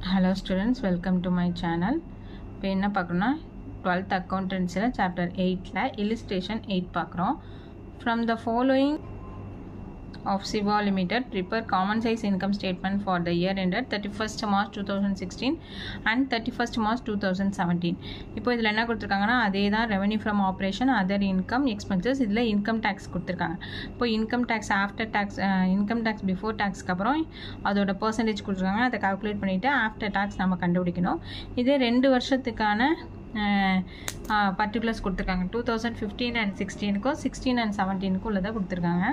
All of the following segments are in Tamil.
Hello students, welcome to my channel. இப்போ என்ன பார்க்கணும்னா 12th accountancy chapter 8ல illustration 8 பார்க்குறோம். From the following of Siva Limited, prepare common size income statement for the year ended 31st March 2016 and 31st March 2017. இப்போ இதில் என்ன கொடுத்துருக்காங்கன்னா அதே தான் revenue from operation, other income, expenses. இதில் இன்கம் டேக்ஸ் கொடுத்துருக்காங்க. இப்போ income tax after tax, income tax before டேக்ஸ்க்கு அப்புறம் அதோட பர்சன்டேஜ் கொடுத்துருக்காங்க. அதை கால்குலேட் பண்ணிவிட்டு ஆஃப்டர் டேக்ஸ் நம்ம கண்டுபிடிக்கணும். இதே 2 வருஷத்துக்கான பர்டிகுலர்ஸ் கொடுத்துருக்காங்க. 2015 and 16க்கும் 16 and 17க்கும் உள்ளதை கொடுத்துருக்காங்க.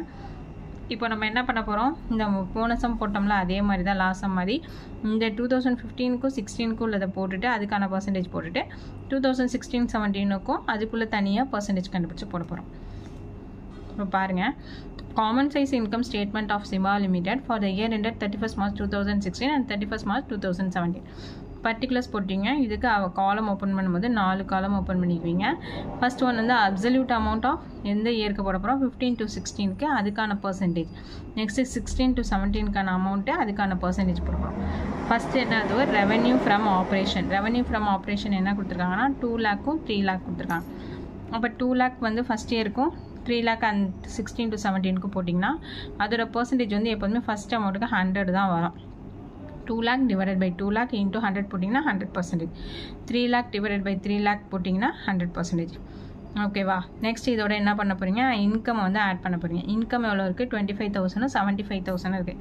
இப்போ நம்ம என்ன பண்ண போகிறோம், இந்த போனஸம் போட்டோம்ல அதே மாதிரி தான் லாஸம் மாதிரி இந்த 2015க்கும் 16க்கும் உள்ளதை போட்டுட்டு அதுக்கான பர்சன்டேஜ் போட்டுட்டு 2016-17க்கும் அதுக்குள்ளே தனியாக பர்சன்டேஜ் கண்டுபிடிச்சி போட போகிறோம். இப்போ பாருங்கள், common size income statement of Siva limited for the year ended 31st March 2016 and 31st March 2017. Particulars போட்டிங்க. இதுக்கு காலம் ஓப்பன் பண்ணும்போது 4 காலம் ஓப்பன் பண்ணிக்குவீங்க. ஃபர்ஸ்ட் ஒன் வந்து அப்சல்யூட் அமௌண்ட் ஆஃப் எந்த இயருக்கு போட போகிறோம், 15 to 16க்கு அதுக்கான பர்சன்டேஜ். நெக்ஸ்ட்டு 16 to 17க்கான அமௌண்ட்டு அதுக்கான பர்சன்டேஜ் போட போகிறோம். ஃபஸ்ட்டு என்னது revenue from operation. Revenue from operation என்ன கொடுத்துருக்காங்கன்னா 2 lakhக்கும் 3 lakh கொடுத்துருக்காங்க. அப்போ 2 lakh வந்து ஃபஸ்ட் இயருக்கும் 3 lakh and 16 to 17க்கு போட்டிங்கன்னா அதோட பர்சன்டேஜ் வந்து எப்போதுமே ஃபஸ்ட் அமௌண்ட்டுக்கு 100 தான் வரும். 2 lakh divided by 2 lakh into 100 போட்டிங்கன்னா 100%. 3 lakh divided by 3 lakh போட்டிங்கன்னா 100%. ஓகேவா? நெக்ஸ்ட் இதோட என்ன பண்ண போகிறீங்க, இன்கம் வந்து ஆட் பண்ண போகிறீங்க. இன்கம் எவ்வளோ இருக்குது, 25,000 75,000 இருக்குது.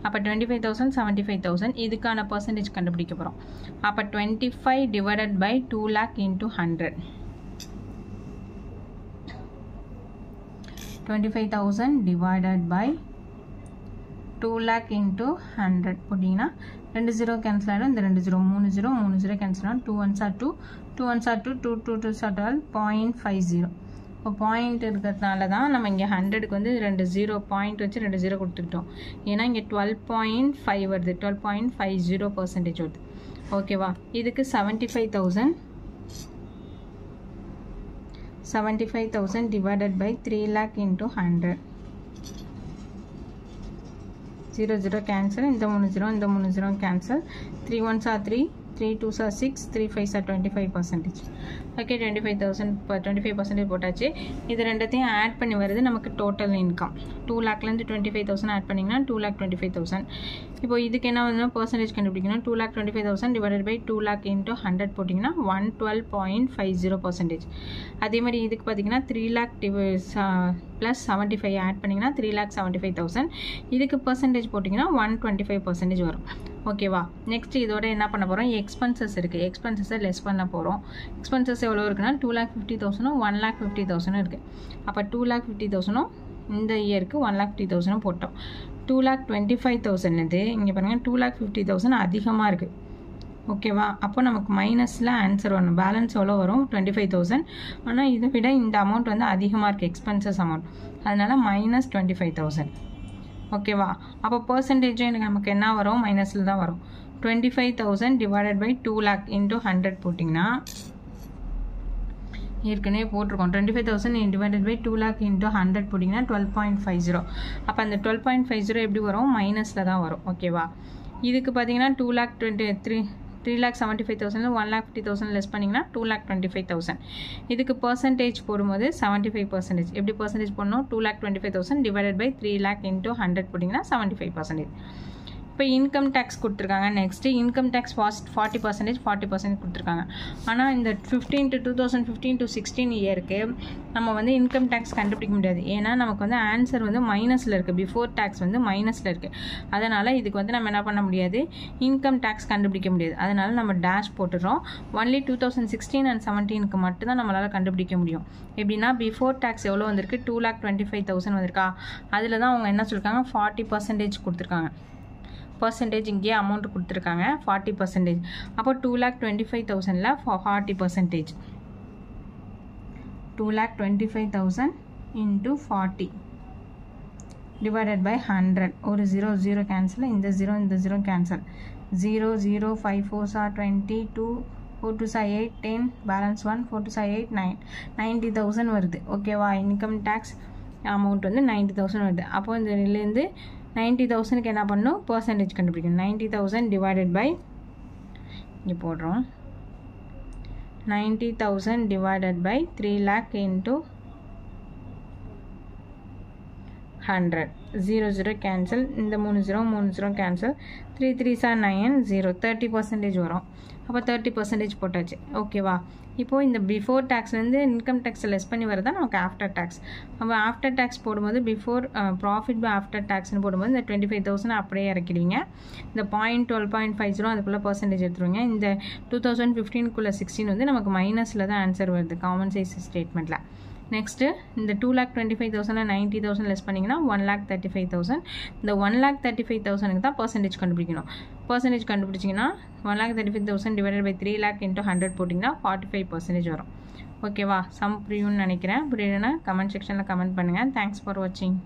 அப்போ 25,000 75,000 இதுக்கான பர்சன்டேஜ் கண்டுபிடிக்க போகிறோம். அப்போ 25 divided by 2 lakh into 100. 25,000 divided by 2 lakh into 100 போட்டிங்கன்னா 2 0 கேன்சல் ஆகிடும். இந்த 2 0 3 0 3 0 கேன்சல் ஆகும். 2 1s are 2 2 1s are 2 2 2 2s are 12 0.50. இப்போ பாயிண்ட் இருக்கிறதுனால தான் நம்ம இங்கே 100க்கு வந்து 2 0 பாயிண்ட் வச்சு 2 0 கொடுத்துக்கிட்டோம். ஏன்னா இங்கே 12.5 வருது, 12.50% வருது. ஓகேவா? இதுக்கு 75,000 divided by 3 lakh into 100. 0 0 cancel, இந்த 3 0 இந்த 3 0 cancel. 3 1s are 3 3 2s are 6 3 5s are 25%. Okay, 25% போட்டாச்சு. இது ரெண்டத்தையும் ஆட் பண்ணி வருது நமக்கு டோட்டல் இன்கம். 2 lakhலேருந்து 25,000 ஆட் பண்ணிங்கன்னா 2,25,000. இப்போ இதுக்கு என்ன வந்து பர்சன்டேஜ் கண்டுபிடிக்கணும். 2,25,000 divided by 2 lakh into 100 போட்டிங்கன்னா 112.50%. அதே மாதிரி இதுக்கு பார்த்தீங்கன்னா 3 lakh ப்ளஸ் 75 ஆட் பண்ணிங்கன்னா 3,75,000. இதுக்கு பர்சன்டேஜ் போட்டிங்கன்னா 125% வரும். ஓகேவா? நெக்ஸ்ட் இதோட என்ன பண்ண போகிறோம், எக்ஸ்பென்சஸ் இருக்குது. எக்ஸ்பென்சஸை லெஸ் பண்ண போகிறோம். எக்ஸ்பென்சஸ் எவ்வளோ இருக்குன்னா 2,50,000 1,50,000 இருக்குது. அப்போ 2,50,000 இந்த இயருக்கு 1,50,000 போட்டோம். 2,25,000 இது இங்கே பாருங்கள் 2,50,000 அதிகமாக இருக்குது. ஓகேவா? அப்போ நமக்கு மைனஸில் ஆன்சர் வரணும். பேலன்ஸ் எவ்வளோ வரும், 25,000. ஆனால் இதை விட இந்த அமௌண்ட் வந்து அதிகமாக இருக்குது, எக்ஸ்பென்சஸ் அமௌண்ட். அதனால் -25,000. ஓகேவா? அப்போ பர்சன்டேஜும் எனக்கு நமக்கு என்ன வரும், மைனஸில் தான் வரும். 25,000 divided by 2 lakh into 100 போட்டிங்கன்னா ஏற்கனவே போட்டிருக்கோம். 25,000 divided by 2 lakh into 100 போட்டிங்கன்னா 12.50. அப்போ அந்த 12.50 எப்படி வரும், மைனஸில் தான் வரும். ஓகேவா? இதுக்கு பார்த்தீங்கன்னா 3,75,000 1,50,000 லெஸ் பண்ணிங்கன்னா 2,25,000. இதுக்கு பர்சன்டேஜ் போடும்போது 75%. எப்படி பர்சன்டேஜ் போடணும், 2,25,000 divided by 3 lakh into 100 போட்டிங்கன்னா 75%. இப்போ இன்கம் டேக்ஸ் கொடுத்துருக்காங்க. நெக்ஸ்ட்டு இன்கம் டேக்ஸ் 40% கொடுத்துருக்காங்க. ஆனால் இந்த 2015 to 16 இயருக்கு நம்ம வந்து இன்கம் டேக்ஸ் கண்டுபிடிக்க முடியாது. ஏன்னா நமக்கு வந்து ஆன்சர் வந்து மைனஸில் இருக்குது, பிஃபோர் டேக்ஸ் வந்து மைனஸில் இருக்குது. அதனால் இதுக்கு வந்து நம்ம என்ன பண்ண முடியாது, இன்கம் டேக்ஸ் கண்டுபிடிக்க முடியாது. அதனால் நம்ம டேஷ் போட்டுடுறோம். ஒன்லி 2016 and 17க்கு மட்டும்தான் நம்மளால் கண்டுபிடிக்க முடியும். எப்படின்னா பிஃபோர் டேக்ஸ் எவ்வளோ வந்திருக்கு, 2,25,000 வந்திருக்கா. அதில் தான் அவங்க என்ன சொல்லியிருக்காங்க, 40% கொடுத்துருக்காங்க. பர்சன்டேஜ் இங்கேயே அமௌண்ட் கொடுத்துருக்காங்க 40%. அப்போ 2,25,000ல் 40%. 2,25,000 into 40 divided by 100. ஒரு 0 0 கேன்சல், இந்த 0 இந்த 0 cancel. 0 0 5 4s are 20 2 4 2s are 8 10 balance 1 4 2s are 8 9 90,000 வருது. ஓகேவா? இன்கம் டேக்ஸ் அமௌண்ட் வந்து 90,000 வருது. அப்போ இந்த இதுலேருந்து 90,000க்கு என்ன பண்ணணும், பர்சன்டேஜ் கண்டுபிடிக்கணும். 90,000 divided by இங்கே போடுறோம். 90,000 divided by 3 lakh into 100. 0 0 cancel. இந்த 3 0 cancel. 3 3s are 9 0 30% வரும். அப்போ 30% போட்டாச்சு. ஓகேவா? இப்போ இந்த பிஃபோர் டேக்ஸ்லேருந்து இன்கம் டேக்ஸை லெஸ் பண்ணி வரதா நமக்கு ஆஃப்டர் டேக்ஸ். அப்போ ஆஃப்டர் டேக்ஸ் போடும்போது பிஃபோர் ப்ராஃபிட் பை ஆஃப்டர் டேக்ஸ்னு போடும்போது இந்த 25,000 அப்படியே இறக்கிடுவீங்க. இந்த 0.12.50 அதுக்குள்ளே பர்சன்டேஜ் எடுத்துருவீங்க. இந்த 2015 16 வந்து நமக்கு மைனஸில் தான் ஆன்சர் வருது காமன் சைஸ் ஸ்டேட்மெண்ட்டில். நெக்ஸ்ட்டு இந்த 2,25,000 90,000 லெஸ் பண்ணிங்கன்னா 1,35,000. இந்த 1,35,000க்கு தான் பர்சன்டேஜ் கண்டுபிடிக்கணும். பர்சன்டேஜ் கண்டுபிடிச்சிங்கன்னா 1,35,000 டிவைடட் பை 3 lakh into 100 போட்டிங்கன்னா 45% வரும். ஓகேவா? சம் புரியும்னு நினைக்கிறேன். புரியலன்னா கமெண்ட் செக்ஷனில் கமெண்ட் பண்ணுங்கள். தேங்க்ஸ் ஃபார் வாட்சிங்.